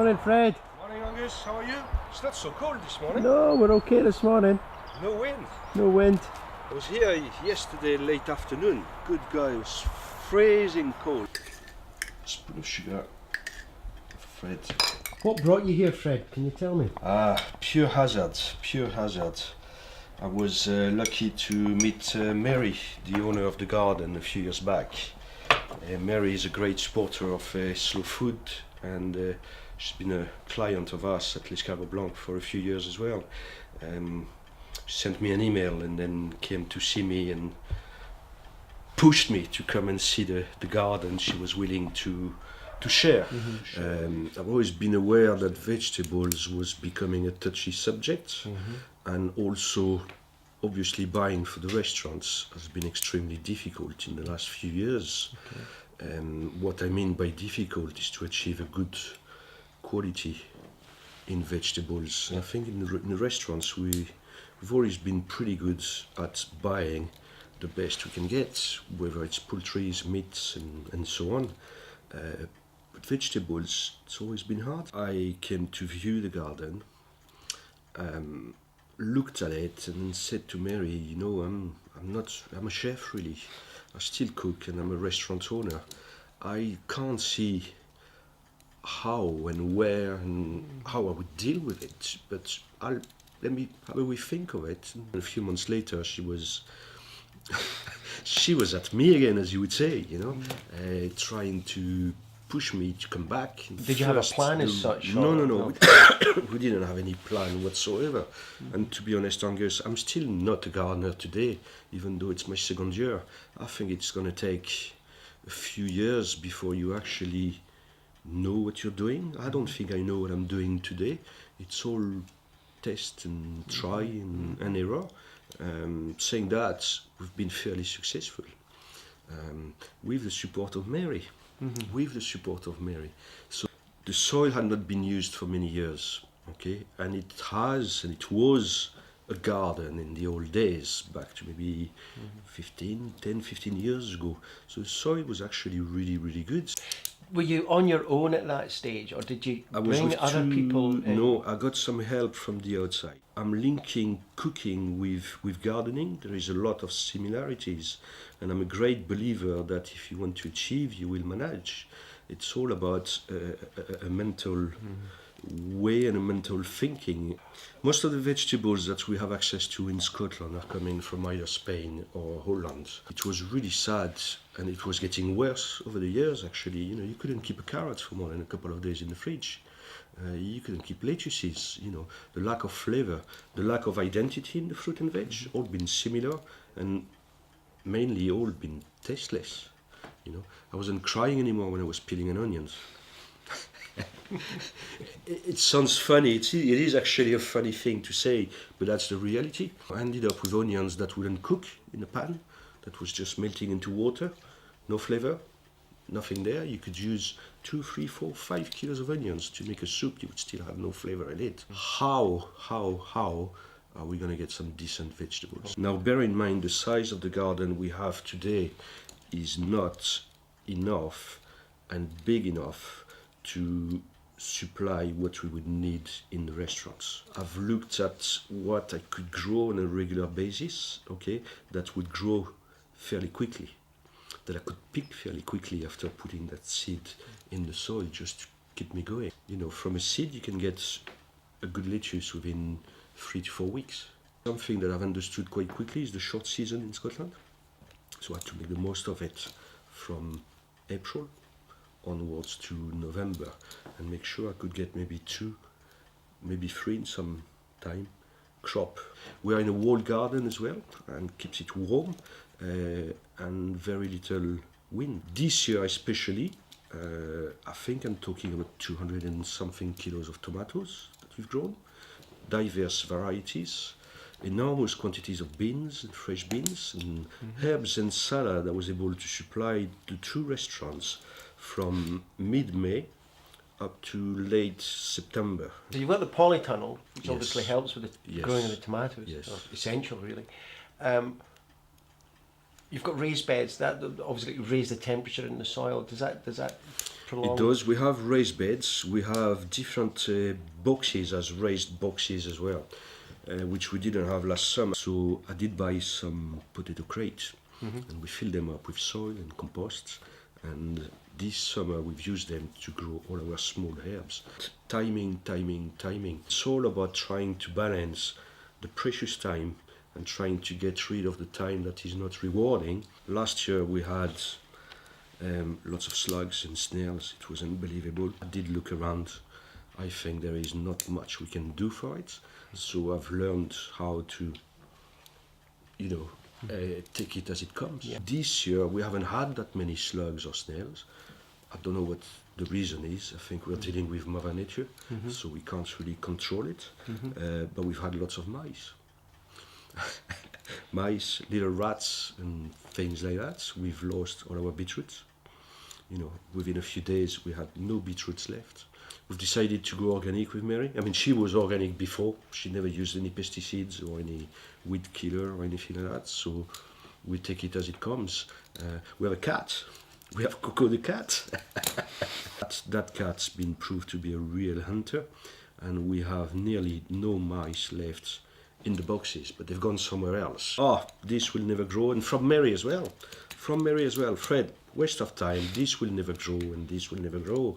Morning, Fred. Morning, Angus. How are you? It's not so cold this morning. No, we're okay this morning. No wind. No wind. I was here yesterday late afternoon. Good guy, it was freezing cold. Spoon of sugar. Fred. What brought you here, Fred? Can you tell me? Pure hazard. Pure hazard. I was lucky to meet Mary, the owner of the garden, a few years back. Mary is a great supporter of slow food, and she's been a client of ours at Les Caveaux Blancs for a few years as well. She sent me an email and then came to see me and pushed me to come and see the garden. She was willing to share. Mm-hmm, sure. I've always been aware that vegetables was becoming a touchy subject, Mm-hmm. and also obviously buying for the restaurants has been extremely difficult in the last few years. Okay. What I mean by difficult is to achieve a good quality in vegetables. Yeah. I think in the restaurants we've always been pretty good at buying the best we can get, whether it's poultry, meats and so on. But vegetables, it's always been hard. I came to view the garden, looked at it and said to Mary, you know, I'm a chef really. I still cook and I'm a restaurant owner. I can't see how and where and how I would deal with it, but let me have a wee think of it. And a few months later, she was at me again, as you would say, you know, trying to push me to come back. Did you have a plan as such? No. We didn't have any plan whatsoever. And to be honest, Angus, I'm still not a gardener today, even though it's my second year. I think it's going to take a few years before you actually know what you're doing. I don't think I know what I'm doing today. It's all test and try and error. Saying that, we've been fairly successful with the support of Mary. Mm-hmm. With the support of Mary. So the soil had not been used for many years, okay, and it was a garden in the old days, back to maybe 15 years ago. So the soil was actually really, really good. Were you on your own at that stage, or did you bring other people in? No, I got some help from the outside. I'm linking cooking with gardening. There is a lot of similarities, and I'm a great believer that if you want to achieve, you will manage. It's all about a mental way and a mental thinking. Most of the vegetables that we have access to in Scotland are coming from either Spain or Holland. It was really sad, and it was getting worse over the years actually. You know, you couldn't keep a carrot for more than a couple of days in the fridge. You couldn't keep lettuces, you know, the lack of flavor, the lack of identity in the fruit and veg, all been similar and mainly all been tasteless. You know, I wasn't crying anymore when I was peeling an onions. It sounds funny, it is actually a funny thing to say, but that's the reality. I ended up with onions that wouldn't cook in a pan, that was just melting into water, no flavor, nothing there. You could use 2, 3, 4, 5 kilos of onions to make a soup, you would still have no flavor in it. How are we going to get some decent vegetables? Now bear in mind the size of the garden we have today is not enough and big enough to supply what we would need in the restaurants. I've looked at what I could grow on a regular basis, okay, that would grow fairly quickly, that I could pick fairly quickly after putting that seed in the soil just to keep me going. You know, from a seed you can get a good lettuce within 3 to 4 weeks. Something that I've understood quite quickly is the short season in Scotland. So I had to make the most of it from April onwards to November and make sure I could get maybe 2, maybe 3 in some time crop. We are in a walled garden as well and keeps it warm and very little wind. This year especially, I think I'm talking about 200 and something kilos of tomatoes that we've grown, diverse varieties, enormous quantities of beans and fresh beans and herbs and salad. I was able to supply the 2 restaurants from mid-May up to late September. So you've got the polytunnel, which Yes. obviously helps with the Yes. growing of the tomatoes. Yes. Or essential, really. You've got raised beds. That obviously raise the temperature in the soil. Does that prolonged? It does. We have raised beds. We have different boxes as raised boxes as well, which we didn't have last summer. So I did buy some potato crates, and we filled them up with soil and compost. And this summer we've used them to grow all our small herbs. Timing. It's all about trying to balance the precious time and trying to get rid of the time that is not rewarding. Last year we had lots of slugs and snails. It was unbelievable. I did look around. I think there is not much we can do for it. So I've learned how to, take it as it comes. Yeah. This year we haven't had that many slugs or snails. I don't know what the reason is. I think we're dealing with Mother Nature, so we can't really control it. But we've had lots of mice. Mice, little rats and things like that. We've lost all our beetroots. Within a few days we had no beetroots left. We've decided to go organic with Mary. I mean, she was organic before. She never used any pesticides or any weed killer or anything like that. So we take it as it comes. We have a cat. We have Coco the cat. That cat's been proved to be a real hunter, and we have nearly no mice left in the boxes, but they've gone somewhere else. This will never grow, and from Mary as well. Fred, waste of time, this will never grow, and this will never grow.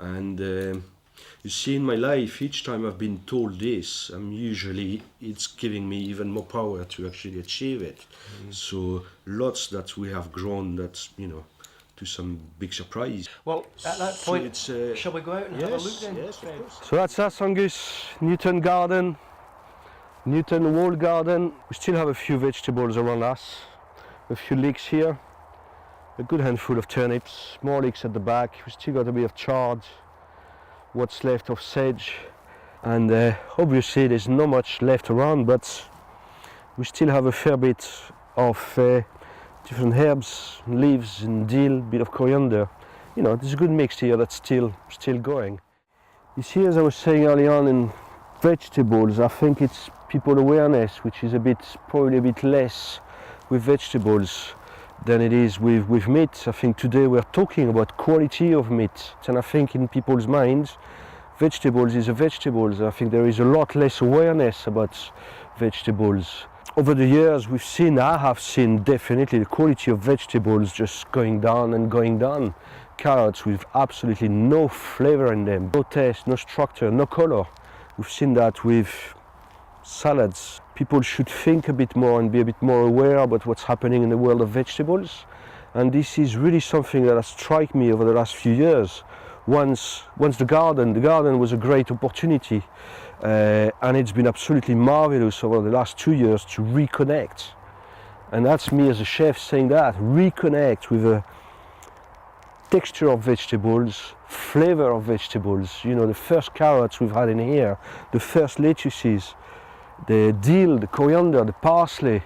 And you see, in my life, each time I've been told this, it's giving me even more power to actually achieve it. So lots that we have grown, that's, to some big surprise. Well, at that point, shall we go out and have a look then? Yes, of course. So that's us, Angus, Newton Garden, Newton Wall Garden. We still have a few vegetables around us, a few leeks here, a good handful of turnips, more leeks at the back. We still got a bit of chard, what's left of sedge, and obviously there's not much left around, but we still have a fair bit of different herbs, leaves and dill, bit of coriander. There's a good mix here that's still going. You see, as I was saying early on, in vegetables, I think it's people awareness, which is probably a bit less with vegetables than it is with meat. I think today we're talking about quality of meat, and I think in people's minds, vegetables is a vegetables. I think there is a lot less awareness about vegetables. Over the years I have seen definitely the quality of vegetables just going down and going down. Carrots with absolutely no flavor in them, no taste, no structure, no color. We've seen that with salads. People should think a bit more and be a bit more aware about what's happening in the world of vegetables. And this is really something that has struck me over the last few years. Once the garden was a great opportunity, and it's been absolutely marvelous over the last 2 years to reconnect. And that's me as a chef saying that, reconnect with the texture of vegetables, flavor of vegetables. The first carrots we've had in here, the first lettuces, the dill, the coriander, the parsley.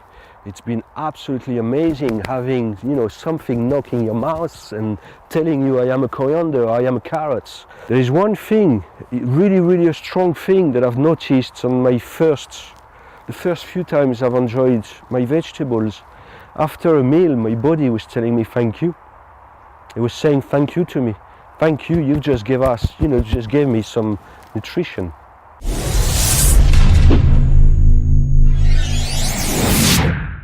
It's been absolutely amazing having, something knocking your mouth and telling you, I am a coriander, I am a carrot. There is one thing, really a strong thing that I've noticed on the first few times I've enjoyed my vegetables. After a meal, my body was telling me thank you. It was saying thank you to me. Thank you, you just gave me some nutrition.